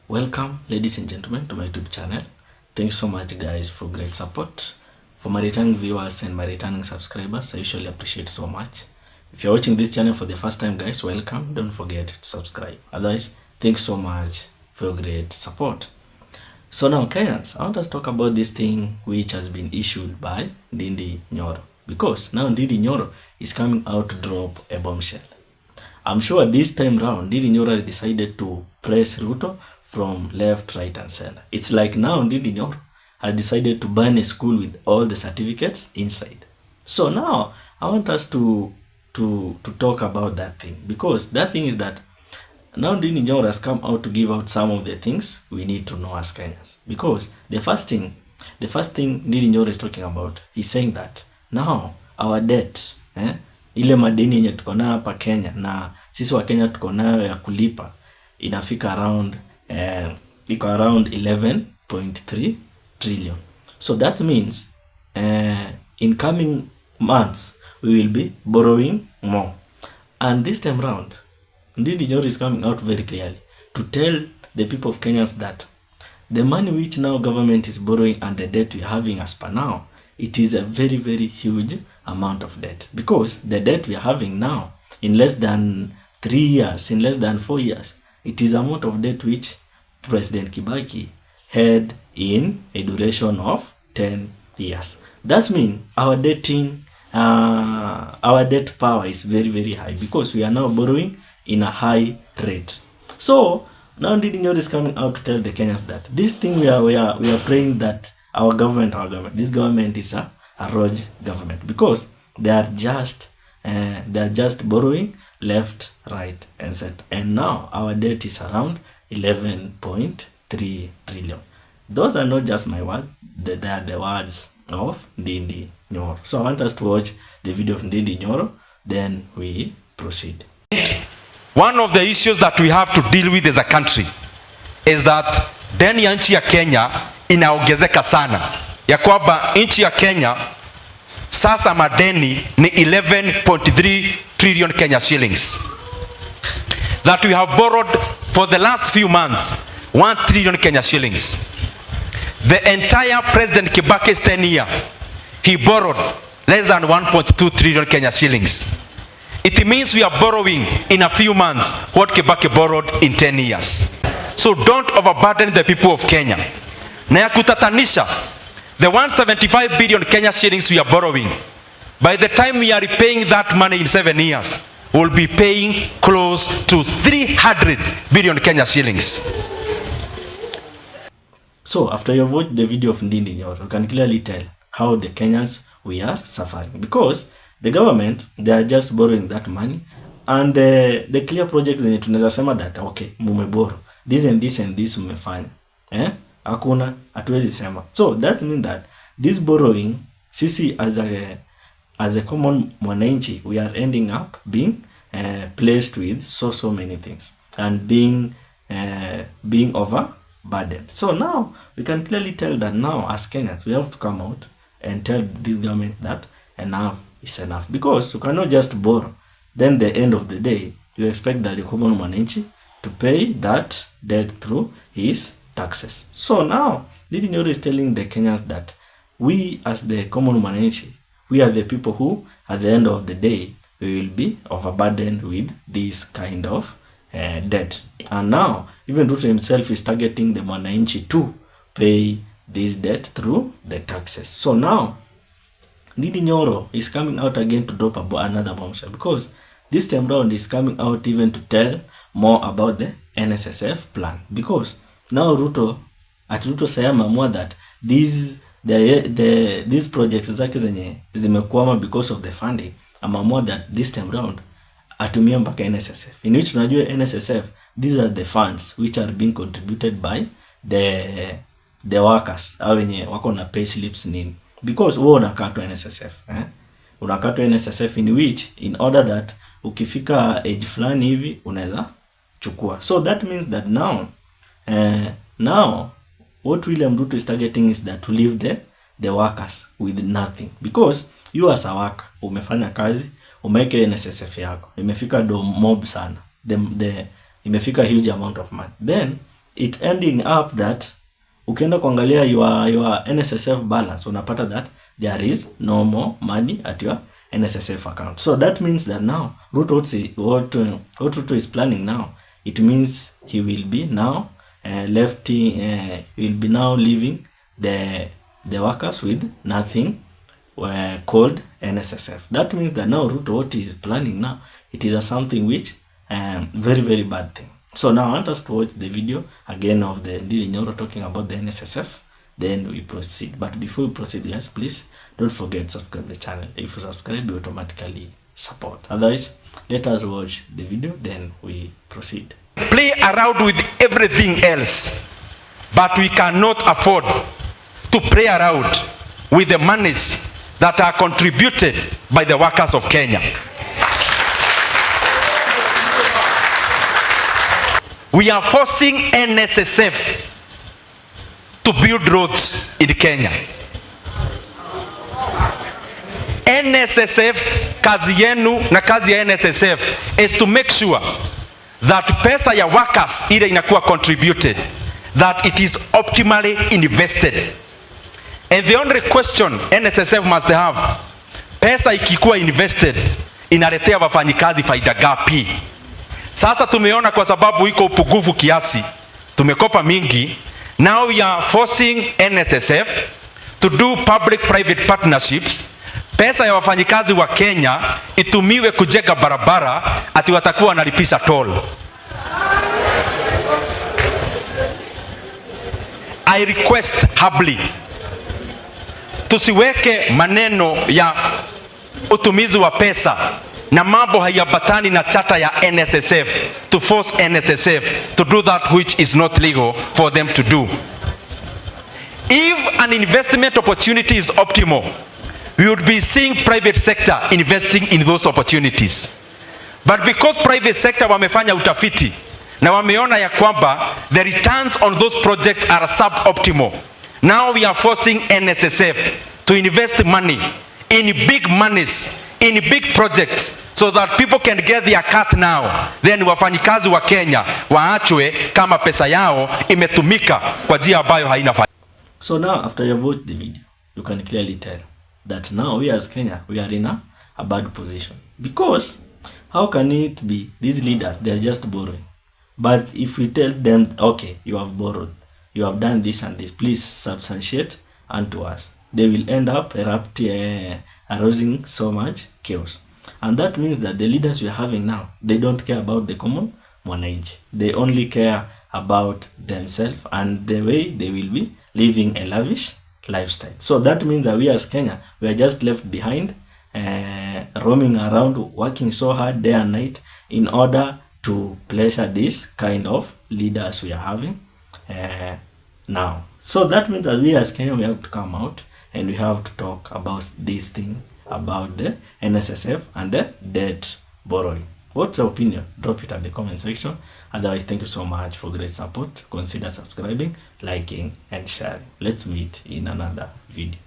Welcome, ladies and gentlemen, to my YouTube channel. Thanks so much, guys, for great support. For my returning viewers and my returning subscribers, I usually appreciate so much. If you're watching this channel for the first time, guys, welcome. Don't forget to subscribe. Otherwise, thanks so much for your great support. So now, Kenyans, I want us to talk about this thing which has been issued by NDINDI. Because now NDINDI is coming out to drop a bombshell. I'm sure this time round, NDINDI decided to press RUTO from left, right, and center. It's like now NDINDI has decided to ban a school with all the certificates inside. So now I want us to talk about that thing, because that thing is that now NDINDI has come out to give out some of the things we need to know as Kenyans. Because the first thing NDINDI is talking about, he's saying that now our debt, ile madeni yenye tuko nayo hapa Kenya na sisi wa Kenya tuko nayo ya kulipa inafika around iko around 11.3 trillion. So that means in coming months we will be borrowing more. And this time round, NDINDI is coming out very clearly to tell the people of Kenya that the money which now government is borrowing and the debt we are having as per now, it is a very, very huge amount of debt. Because the debt we are having now, in less than 3 years, in less than 4 years, it is amount of debt which President Kibaki had in a duration of 10 years. That means our debt power is very, very high, because we are now borrowing in a high rate. So now NDINDI is coming out to tell the Kenyans that this thing we are praying that our government, this government is a rogue government, because they are just borrowing left, right, and center. And now our debt is around 11.3 trillion. Those are not just my words; they are the words of NDINDI. So I want us to watch the video of NDINDI, then we proceed. One of the issues that we have to deal with as a country is that deni ya nchi ya Kenya inaongezeka sana, ya kwamba nchi ya Kenya sasa madeni ni 11.3 trillion Kenya shillings, that we have borrowed for the last few months 1 trillion Kenya shillings. The entire President Kibaki's tenure, he borrowed less than 1.2 trillion Kenya shillings. It means we are borrowing in a few months what Kibaki borrowed in 10 years. So don't overburden the people of Kenya. Na ya kutatanisha, the 175 billion Kenya shillings we are borrowing, by the time we are repaying that money in 7 years, we'll be paying close to 300 billion Kenya shillings. So after you have watched the video of NDINDI, you can clearly tell how the Kenyans we are suffering, because the government, they are just borrowing that money, and the clear projects zenye tunaweza sema that okay, mumeboro this and this and this mmefanya, hakuna, hatuwezi sema. So that means that this borrowing, sisi as a common mwananchi, we are ending up being placed with so many things and being overburdened. So now we can clearly tell that now as Kenyans we have to come out and tell this government that enough is enough, because you cannot just borrow, then the end of the day you expect that the common mwananchi to pay that debt through his taxes. So now NDINDI is telling the Kenyans that we as the common mwananchi, we are the people who at the end of the day we will be overburdened with this kind of debt. And now even RUTO himself is targeting the mwananchi to pay this debt through the taxes. So now NDINDI is coming out again to drop another bombshell, because this time round is coming out even to tell more about the NSSF plan, because now RUTO saya mamua that these projects zake zenye zimekwama because of the funding, amamua that this time round atumia mpaka NSSF, in which tunajua NSSF, these are the funds which are being contributed by the workers au wenye wako na pay slips nini, because wewe unakatwa NSSF, unakatwa NSSF in which in order that ukifika age fulani hivi unaweza chukua. So that means that now what William RUTO is targeting is that to leave the workers with nothing, because you as a worker umefanya kazi, umeke NSSF yako imefika do mob sana, imefika huge amount of money, then it ending up that ukienda kuangalia your NSSF balance unapata that there is no more money at your NSSF account. So that means that now what Ruto is planning now, it means he will be now will be now leaving the workers with nothing called NSSF. That means that now Ruto, what he is planning now, it is something which very, very bad thing. So now I want us to watch the video again of the NDINDI talking about the NSSF. Then we proceed. But before we proceed, guys, please don't forget to subscribe the channel. If you subscribe, you automatically support. Otherwise, let us watch the video, then we proceed. Play around with everything else, but we cannot afford to play around with the monies that are contributed by the workers of Kenya. We are forcing NSSF to build roads in Kenya. NSSF, kazi yenu na kazi ya NSSF is to make sure that pesa ya workers ile inakuwa contributed, that it is optimally invested. And the only question NSSF must have, pesa ikikuwa invested inaletea wafanyikazi faida gapi? Sasa tumeona kwa sababu iko upungufu kiasi, tumekopa mingi. Now we are forcing NSSF to do public-private partnerships. Pesa ya wafanyikazi wa Kenya itumiwe kujenga barabara, ati watakuwa wanalipisha toll. I request humbly, tusiweke maneno ya utumizi wa pesa na mambo hayabatani na chata ya NSSF to force NSSF to do that which is not legal for them to do. If an investment opportunity is optimal, we would be seeing private sector investing in those opportunities. But because private sector wamefanya utafiti na wameona ya kwamba the returns on those projects are suboptimal, now we are forcing NSSF to invest money in big monies, in big projects, so that people can get their cut now. Then wafanyikazi wa Kenya waachwe kama pesa yao imetumika kwa njia ambayo haina faida. So now after you watch the video, you can clearly tell that now we as Kenya, we are in a bad position. Because how can it be these leaders, they are just borrowing? But if we tell them, okay, you have borrowed, you have done this and this, please substantiate unto us, they will end up arousing so much chaos. And that means that the leaders we are having now, they don't care about the common mwananchi. They only care about themselves and the way they will be living a lavish lifestyle. So that means that we as Kenya, we are just left behind, roaming around, working so hard day and night in order to pleasure this kind of leaders we are having now. So that means that we as Kenya, we have to come out and we have to talk about this thing, about the NSSF and the debt borrowing. What's your opinion? Drop it at the comment section. Otherwise, thank you so much for great support. Consider subscribing, liking, and sharing. Let's meet in another video.